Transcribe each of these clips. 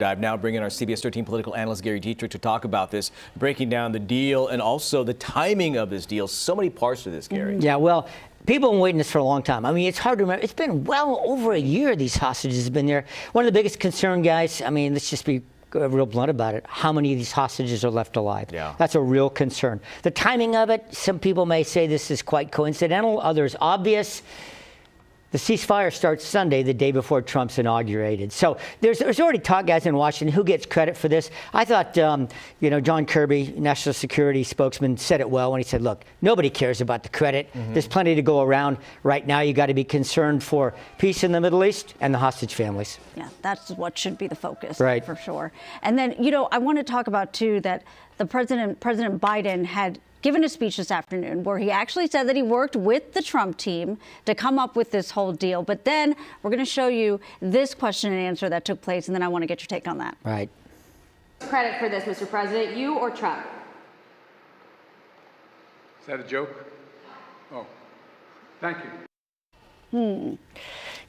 Dive now, bringing our CBS 13 political analyst Gary Dietrich to talk about this, breaking down the deal and also the timing of this deal. So many parts to this, Gary. Yeah, well, people have been waiting this for a long time. I mean, it's hard to remember. It's been well over a year these hostages have been there. One of the biggest concern, guys, I mean, let's just be real blunt about it. How many of these hostages are left alive? Yeah. That's a real concern. The timing of it, some people may say this is quite coincidental, others obvious. The ceasefire starts Sunday, the day before Trump's inaugurated. So there's already talk, guys, in Washington, who gets credit for this. I thought, John Kirby, national security spokesman, said it well when he said, look, nobody cares about the credit. There's plenty to go around. Right now, you got to be concerned for peace in the Middle East and the hostage families. Yeah, that's what should be the focus, right, for sure. And then, I want to talk about, too, that the President Biden had given a speech this afternoon where he actually said that he worked with the Trump team to come up with this whole deal. But then we're going to show you this question and answer that took place, and then I want to get your take on that. Right. Credit for this, Mr. President, you or Trump? Is that a joke? Oh, thank you.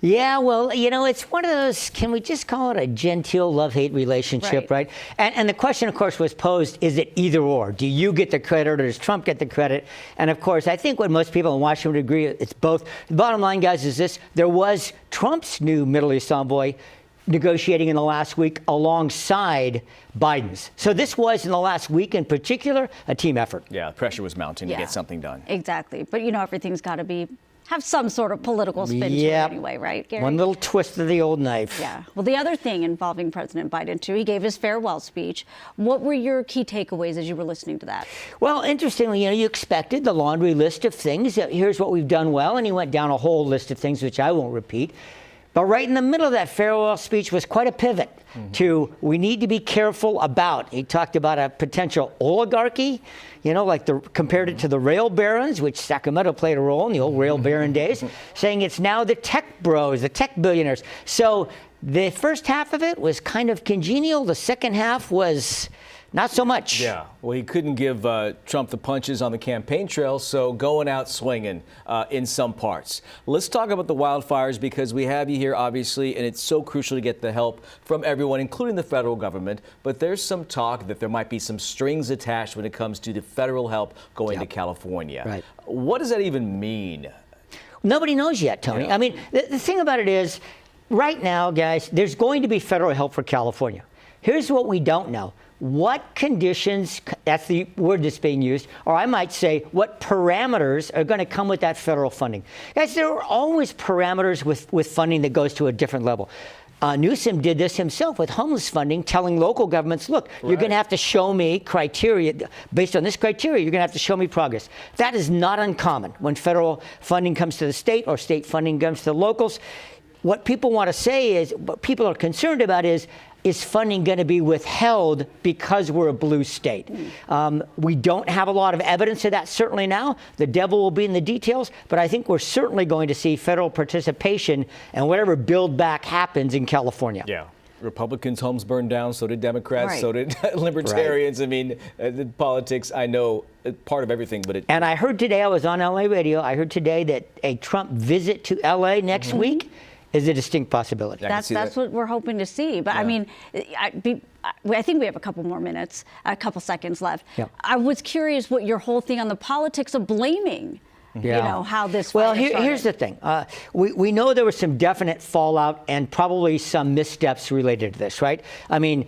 Yeah, well, it's one of those, can we just call it a genteel love-hate relationship, right? And the question, of course, was posed, is it either or? Do you get the credit or does Trump get the credit? And, of course, I think what most people in Washington would agree, it's both. The bottom line, guys, is this. There was Trump's new Middle East envoy negotiating in the last week alongside Biden's. So this was, in the last week in particular, a team effort. Yeah, pressure was mounting to get something done. Exactly. But, everything's got to have some sort of political spin to it anyway, right, Gary? One little twist of the old knife. Yeah. Well, the other thing involving President Biden, too, he gave his farewell speech. What were your key takeaways as you were listening to that? Well, interestingly, you expected the laundry list of things. Here's what we've done well, and he went down a whole list of things, which I won't repeat. But right in the middle of that farewell speech was quite a pivot to we need to be careful about. He talked about a potential oligarchy, compared it to the rail barons, which Sacramento played a role in the old rail baron days, saying it's now the tech bros, the tech billionaires. So the first half of it was kind of congenial. The second half was not so much. Yeah, well, he couldn't give Trump the punches on the campaign trail, so going out swinging in some parts. Let's talk about the wildfires because we have you here, obviously, and it's so crucial to get the help from everyone, including the federal government. But there's some talk that there might be some strings attached when it comes to the federal help going to California. Right. What does that even mean? Nobody knows yet, Tony. Yeah. I mean, the thing about it is, right now, guys, there's going to be federal help for California. Here's what we don't know. What conditions, that's the word that's being used, or I might say what parameters are going to come with that federal funding. Guys, there are always parameters with funding that goes to a different level. Newsom did this himself with homeless funding, telling local governments, look, you're going to have to show me criteria. Based on this criteria, you're going to have to show me progress. That is not uncommon when federal funding comes to the state or state funding comes to the locals. What people want to say is, what people are concerned about is funding going to be withheld because we're a blue state? We don't have a lot of evidence of that certainly now. The devil will be in the details, but I think we're certainly going to see federal participation and whatever build back happens in California. Yeah. Republicans' homes burned down, so did Democrats, so did Libertarians. I mean, politics, I know, part of everything, but And I heard today, I was on LA radio, I heard today that a Trump visit to LA next week is a distinct possibility. That's what we're hoping to see. But I mean, I think we have a couple more minutes, a couple seconds left. I was curious what your whole thing on the politics of blaming, how this. Well, here's the thing. We know there was some definite fallout and probably some missteps related to this, right? I mean,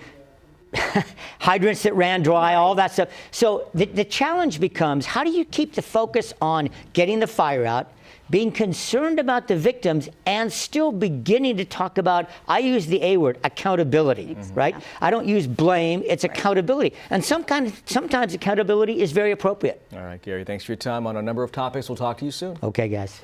hydrants that ran dry, all that stuff. So the challenge becomes, how do you keep the focus on getting the fire out, being concerned about the victims, and still beginning to talk about, I use the A word, accountability, right? I don't use blame, it's accountability. And sometimes accountability is very appropriate. All right, Gary, thanks for your time on a number of topics. We'll talk to you soon. Okay, guys.